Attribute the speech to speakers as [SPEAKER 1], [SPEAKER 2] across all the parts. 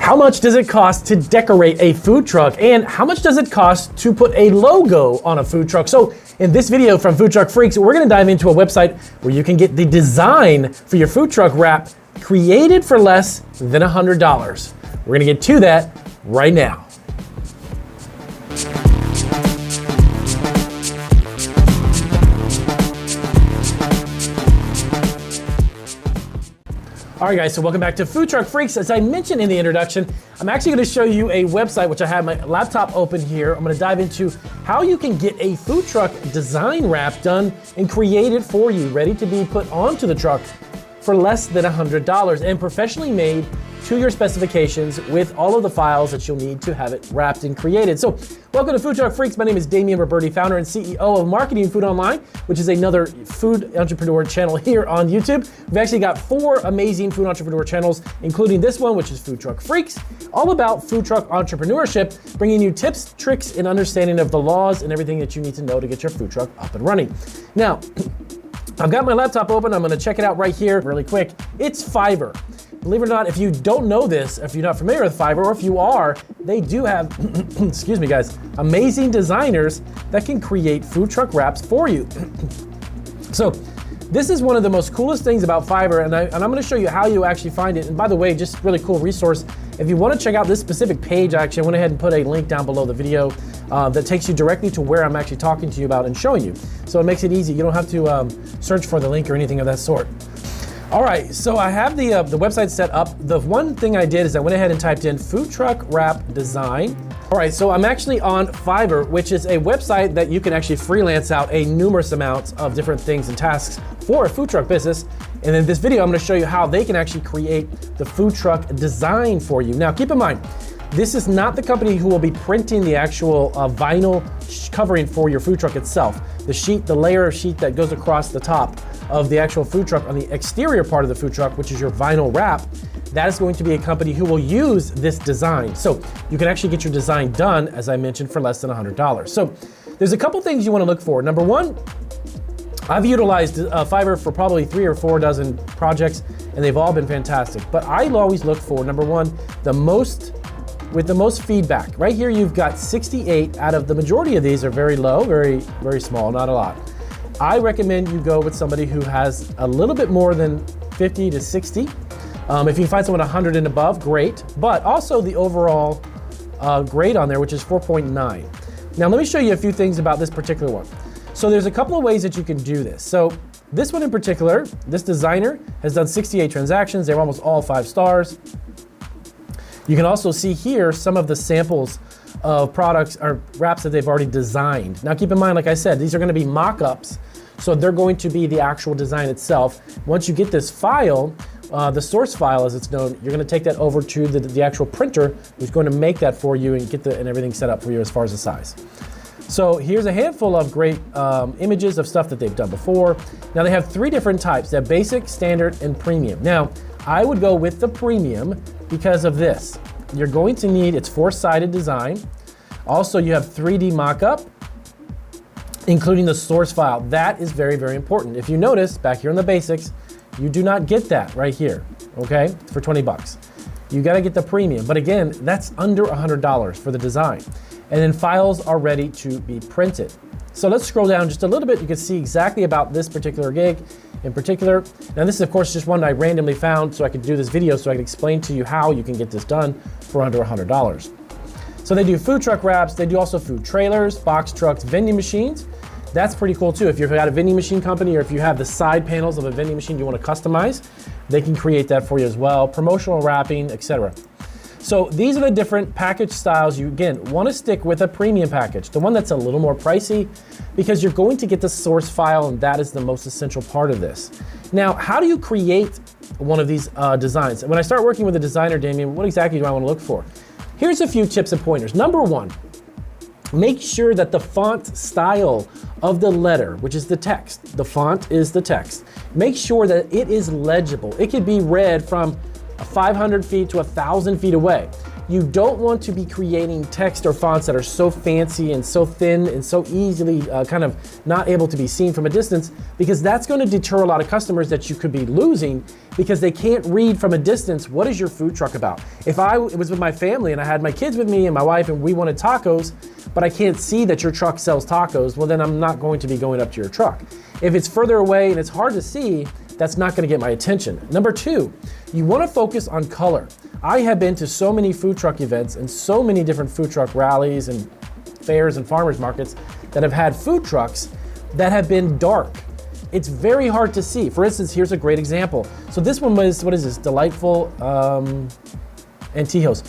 [SPEAKER 1] How much does it cost to decorate a food truck? And how much does it cost to put a logo on a food truck? So in this video from Food Truck Freaks, we're gonna dive into a website where you can get the design for your food truck wrap created for less than $100. We're gonna get to that right now. All right, guys, so welcome back to Food Truck Freaks. As I mentioned in the introduction, I'm actually gonna show you a website, which I have my laptop open here. I'm gonna dive into how you can get a food truck design wrap done and created for you, ready to be put onto the truck for less than $100 and professionally made to your specifications with all of the files that you'll need to have it wrapped and created. So welcome to Food Truck Freaks. My name is Damian Roberti, founder and CEO of Marketing Food Online, which is another food entrepreneur channel here on YouTube. We've actually got 4 amazing food entrepreneur channels, including this one, which is Food Truck Freaks, all about food truck entrepreneurship, bringing you tips, tricks, and understanding of the laws and everything that you need to know to get your food truck up and running. Now, I've got my laptop open. I'm gonna check it out right here really quick. It's Fiverr. Believe it or not, if you don't know this, if you're not familiar with Fiverr, or if you are, they do have, excuse me guys, amazing designers that can create food truck wraps for you. So this is one of the most coolest things about Fiverr, and I'm gonna show you how you actually find it. And by the way, just really cool resource. If you wanna check out this specific page, actually, I went ahead and put a link down below the video that takes you directly to where I'm actually talking to you about and showing you. So it makes it easy. You don't have to search for the link or anything of that sort. All right, so I have the website set up. The one thing I did is I went ahead and typed in food truck wrap design. All right, so I'm actually on Fiverr, which is a website that you can actually freelance out a numerous amounts of different things and tasks for a food truck business. And in this video, I'm gonna show you how they can actually create the food truck design for you. Now, keep in mind, this is not the company who will be printing the actual vinyl covering for your food truck itself. The sheet, the layer of sheet that goes across the top of the actual food truck on the exterior part of the food truck, which is your vinyl wrap, that is going to be a company who will use this design. So you can actually get your design done, as I mentioned, for less than $100. So there's a couple things you want to look for. Number one, I've utilized Fiverr for probably 3 or 4 dozen projects, and they've all been fantastic. But I always look for, number one, with the most feedback. Right here, you've got 68 out of the majority of these are very low, very, very small, not a lot. I recommend you go with somebody who has a little bit more than 50 to 60. If you can find someone 100 and above, great. But also the overall grade on there, which is 4.9. Now let me show you a few things about this particular one. So there's a couple of ways that you can do this. So this one in particular, this designer has done 68 transactions. They're almost all 5 stars. You can also see here some of the samples of products or wraps that they've already designed. Now keep in mind, like I said, these are gonna be mock-ups, so they're going to be the actual design itself. Once you get this file, the source file as it's known, you're gonna take that over to the actual printer who's going to make that for you and get and everything set up for you as far as the size. So here's a handful of great images of stuff that they've done before. Now they have 3 different types. They have basic, standard, and premium. Now, I would go with the premium because of this. You're going to need, it's 4-sided design. Also, you have 3D mock-up, including the source file. That is very, very important. If you notice, back here in the basics, you do not get that right here, okay, for 20 bucks. You gotta get the premium, but again, that's under $100 for the design. And then files are ready to be printed. So let's scroll down just a little bit. You can see exactly about this particular gig in particular. Now this is of course just one I randomly found so I could do this video so I could explain to you how you can get this done for under $100. So they do food truck wraps, they do also food trailers, box trucks, vending machines. That's pretty cool too. If you've got a vending machine company or if you have the side panels of a vending machine you want to customize, they can create that for you as well. Promotional wrapping, etc. So these are the different package styles. You, again, want to stick with a premium package, the one that's a little more pricey, because you're going to get the source file, and that is the most essential part of this. Now, how do you create one of these designs? When I start working with a designer, Damian, what exactly do I want to look for? Here's a few tips and pointers. Number one, make sure that the font style of the letter, which is the text, the font is the text, make sure that it is legible. It could be read from 500 feet to 1,000 feet away. You don't want to be creating text or fonts that are so fancy and so thin and so easily kind of not able to be seen from a distance, because that's going to deter a lot of customers that you could be losing because they can't read from a distance, what is your food truck about? If it was with my family and I had my kids with me and my wife and we wanted tacos, but I can't see that your truck sells tacos, well then I'm not going to be going up to your truck. If it's further away and it's hard to see, that's not gonna get my attention. Number two, you wanna focus on color. I have been to so many food truck events and so many different food truck rallies and fairs and farmers markets that have had food trucks that have been dark. It's very hard to see. For instance, here's a great example. So this one was, what is this? Delightful Antijos,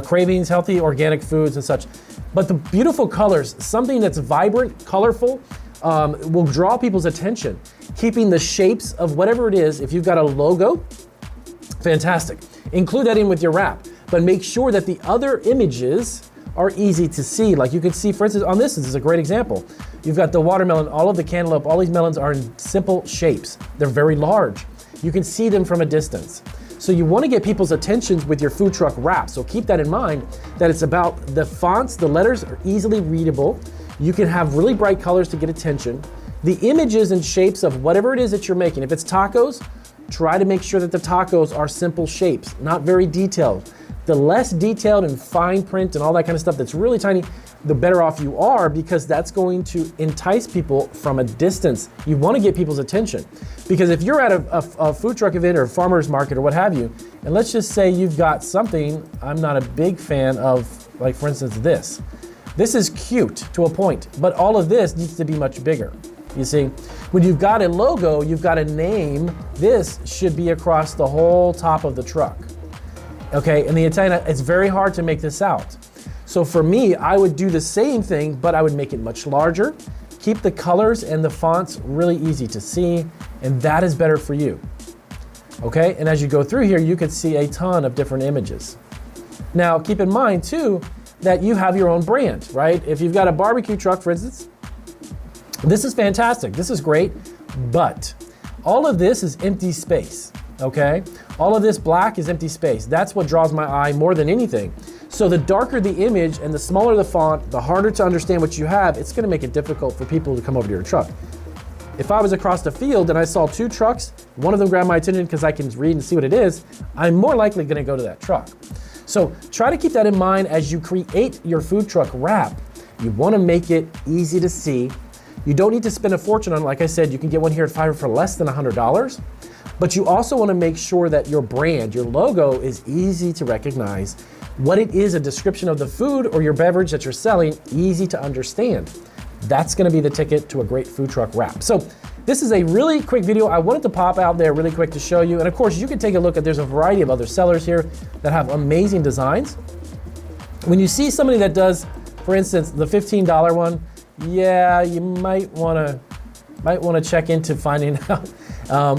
[SPEAKER 1] Cravings, healthy organic foods and such. But the beautiful colors, something that's vibrant, colorful, will draw people's attention. Keeping the shapes of whatever it is, if you've got a logo, fantastic. Include that in with your wrap, but make sure that the other images are easy to see. Like you can see, for instance, on this is a great example. You've got the watermelon, all of the cantaloupe, all these melons are in simple shapes. They're very large. You can see them from a distance. So you want to get people's attentions with your food truck wrap. So keep that in mind, that it's about the fonts, the letters are easily readable. You can have really bright colors to get attention. The images and shapes of whatever it is that you're making. If it's tacos, try to make sure that the tacos are simple shapes, not very detailed. The less detailed and fine print and all that kind of stuff that's really tiny, the better off you are, because that's going to entice people from a distance. You want to get people's attention. Because if you're at a food truck event or a farmer's market or what have you, and let's just say you've got something I'm not a big fan of, like for instance this. This is cute to a point, but all of this needs to be much bigger. You see, when you've got a logo, you've got a name, this should be across the whole top of the truck. Okay, in the Italian, it's very hard to make this out. So for me, I would do the same thing, but I would make it much larger, keep the colors and the fonts really easy to see, and that is better for you. Okay, and as you go through here, you can see a ton of different images. Now, keep in mind too, that you have your own brand, right? If you've got a barbecue truck, for instance, this is fantastic, this is great, but all of this is empty space, okay? All of this black is empty space. That's what draws my eye more than anything. So the darker the image and the smaller the font, the harder to understand what you have, it's gonna make it difficult for people to come over to your truck. If I was across the field and I saw two trucks, one of them grabbed my attention because I can read and see what it is, I'm more likely gonna go to that truck. So try to keep that in mind as you create your food truck wrap. You wanna make it easy to see. You don't need to spend a fortune on it. Like I said, you can get one here at Fiverr for less than $100, but you also wanna make sure that your brand, your logo is easy to recognize. What it is, a description of the food or your beverage that you're selling, easy to understand. That's gonna be the ticket to a great food truck wrap. So this is a really quick video. I wanted to pop out there really quick to show you. And of course, you can take a look at, there's a variety of other sellers here that have amazing designs. When you see somebody that does, for instance, the $15 one, yeah, you might wanna check into finding out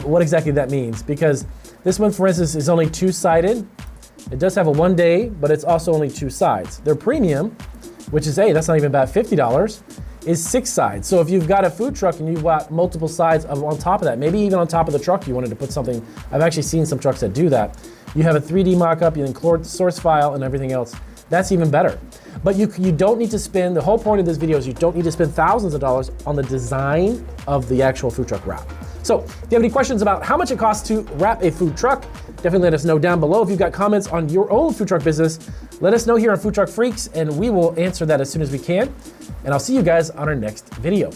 [SPEAKER 1] what exactly that means. Because this one, for instance, is only two-sided. It does have a 1 day, but it's also only two sides. Their premium, which is, hey, that's not even about $50, is 6 sides. So if you've got a food truck and you've got multiple sides on top of that, maybe even on top of the truck you wanted to put something, I've actually seen some trucks that do that. You have a 3D mock-up, you include the source file and everything else. That's even better. But you don't need to spend, the whole point of this video is you don't need to spend thousands of dollars on the design of the actual food truck wrap. So if you have any questions about how much it costs to wrap a food truck, definitely let us know down below. If you've got comments on your own food truck business, let us know here on Food Truck Freaks and we will answer that as soon as we can. And I'll see you guys on our next video.